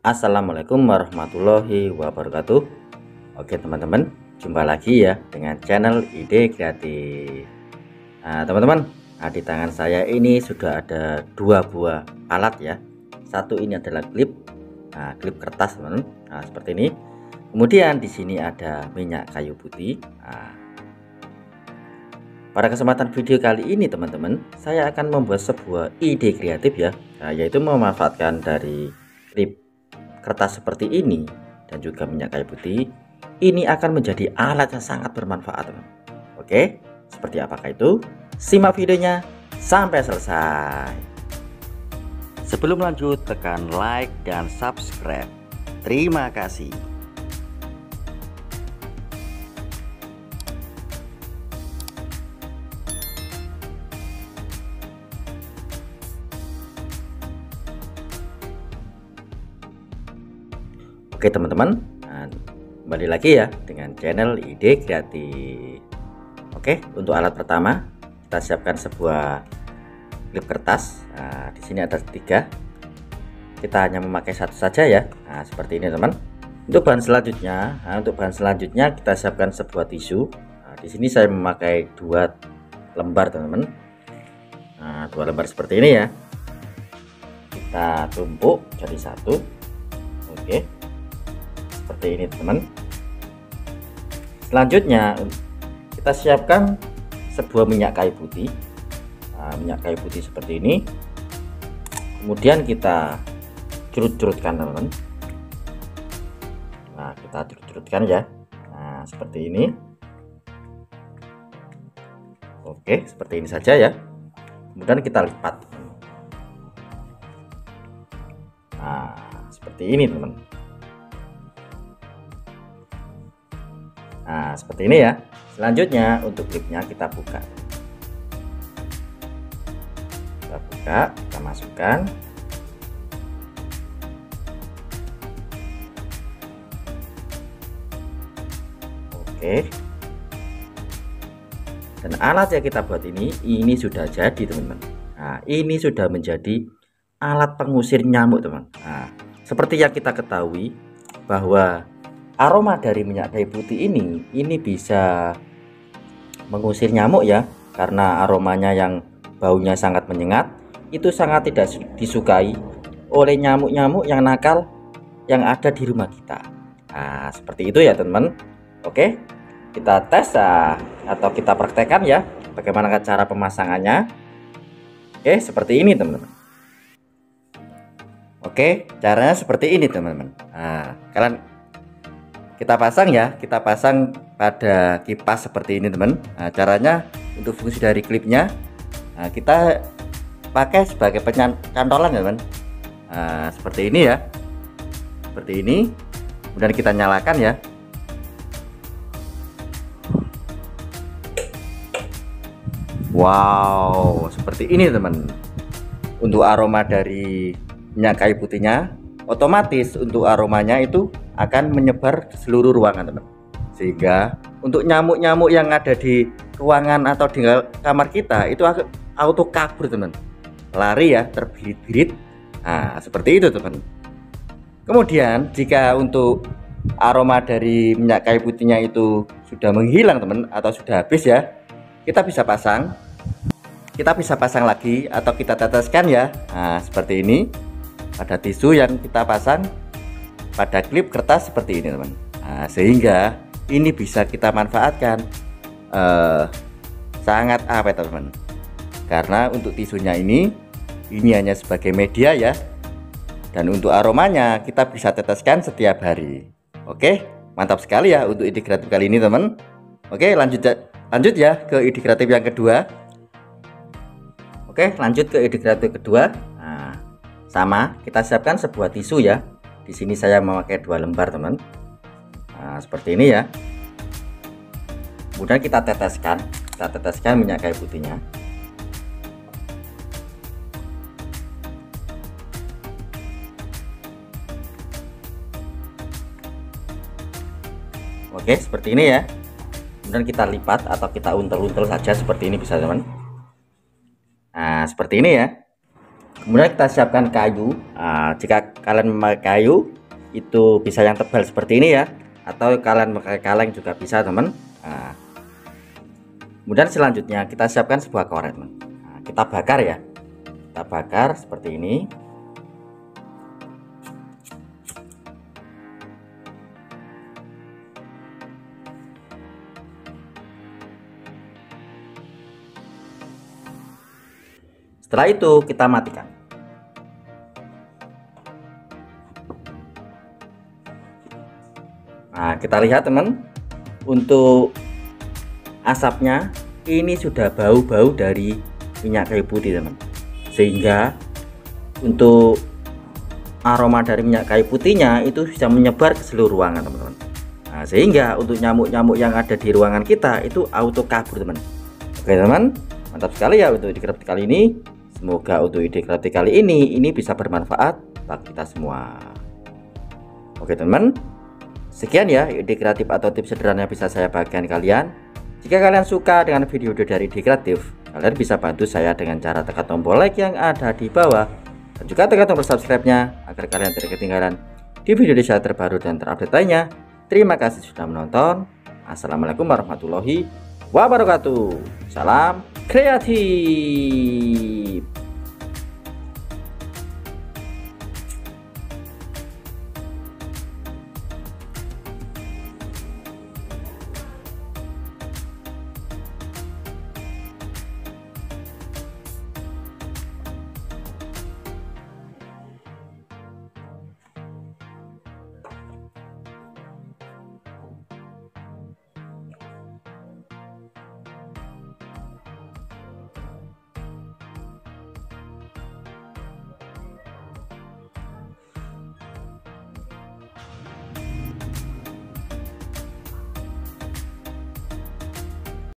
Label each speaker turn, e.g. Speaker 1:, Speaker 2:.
Speaker 1: Assalamualaikum warahmatullahi wabarakatuh. Oke teman-teman, jumpa lagi ya dengan channel Ide Kreatif. Nah teman-teman, di tangan saya ini sudah ada dua buah alat ya. Satu ini adalah klip, klip kertas teman-teman. Nah seperti ini. Kemudian di sini ada minyak kayu putih. Pada kesempatan video kali ini teman-teman, saya akan membuat sebuah ide kreatif ya, yaitu memanfaatkan dari klip kertas seperti ini dan juga minyak kayu putih. Ini akan menjadi alat yang sangat bermanfaat teman. Oke, seperti apakah itu? Simak videonya sampai selesai. Sebelum lanjut, tekan like dan subscribe. Terima kasih. Oke teman-teman, kembali lagi ya dengan channel Ide Kreatif. Oke, untuk alat pertama kita siapkan sebuah klip kertas. Di sini ada 3. Kita hanya memakai satu saja ya. Seperti ini teman. Untuk bahan selanjutnya, kita siapkan sebuah tisu. Di sini saya memakai 2 lembar teman-teman. 2 lembar seperti ini ya. Kita tumpuk jadi satu. Oke. Seperti ini teman. Selanjutnya kita siapkan sebuah minyak kayu putih. Minyak kayu putih seperti ini. Kemudian kita curut-curutkan teman-teman. Kita curut-curutkan ya. Seperti ini. Oke, seperti ini saja ya. Kemudian kita lipat. Seperti ini teman. Seperti ini ya. Selanjutnya untuk klipnya kita buka. Kita masukkan. Oke. Dan alat yang kita buat ini sudah jadi teman-teman. Ini sudah menjadi alat pengusir nyamuk teman. Seperti yang kita ketahui bahwa aroma dari minyak kayu putih ini bisa mengusir nyamuk ya, karena aromanya yang baunya sangat menyengat, itu sangat tidak disukai oleh nyamuk-nyamuk yang nakal yang ada di rumah kita. Seperti itu ya teman-teman. Oke, kita tes atau kita praktekkan ya bagaimana cara pemasangannya. Oke, seperti ini teman-teman. Oke, caranya seperti ini teman-teman. Kalian kita pasang pada kipas seperti ini teman. Caranya untuk fungsi dari klipnya, kita pakai sebagai pencantolan ya teman. Seperti ini ya, seperti ini. Kemudian kita nyalakan ya. Wow, seperti ini teman. Untuk aroma dari minyak kayu putihnya, otomatis untuk aromanya itu akan menyebar ke seluruh ruangan teman, sehingga untuk nyamuk-nyamuk yang ada di ruangan atau di kamar kita itu auto kabur teman, lari ya, terbirit-birit. Seperti itu teman. Kemudian jika untuk aroma dari minyak kayu putihnya itu sudah menghilang teman, atau sudah habis ya, kita bisa pasang lagi atau kita teteskan ya. Seperti ini pada tisu yang kita pasang pada klip kertas seperti ini teman. Sehingga ini bisa kita manfaatkan sangat teman, karena untuk tisunya ini hanya sebagai media ya, dan untuk aromanya kita bisa teteskan setiap hari. Oke, mantap sekali ya untuk ide kreatif kali ini teman. Oke, lanjut ya ke ide kreatif yang kedua. Oke, lanjut ke ide kreatif kedua. Sama, kita siapkan sebuah tisu ya. Di sini saya memakai 2 lembar teman. Seperti ini ya. Kemudian kita teteskan minyak kayu putihnya. Oke, seperti ini ya. Kemudian kita lipat atau kita untel-untel saja seperti ini bisa teman. Seperti ini ya. Kemudian kita siapkan kayu. Jika kalian memakai kayu itu bisa yang tebal seperti ini ya, atau kalian memakai kaleng juga bisa teman. Kemudian selanjutnya kita siapkan sebuah korek. Kita bakar ya, kita bakar seperti ini. Setelah itu kita matikan. Nah, kita lihat teman, untuk asapnya ini sudah bau-bau dari minyak kayu putih teman, sehingga untuk aroma dari minyak kayu putihnya itu bisa menyebar ke seluruh ruangan teman-teman. Nah, sehingga untuk nyamuk-nyamuk yang ada di ruangan kita itu auto kabur teman. Oke teman, mantap sekali ya untuk ide kreatif kali ini. Semoga untuk ide kreatif kali ini bisa bermanfaat bagi kita semua. Oke teman, sekian ya ide kreatif atau tips sederhana yang bisa saya bagikan kalian. Jika kalian suka dengan video-video dari ide kreatif, kalian bisa bantu saya dengan cara tekan tombol like yang ada di bawah, dan juga tekan tombol subscribe-nya agar kalian tidak ketinggalan di video saya terbaru dan terupdate lainnya. Terima kasih sudah menonton. Assalamualaikum warahmatullahi wabarakatuh. Salam kreatif.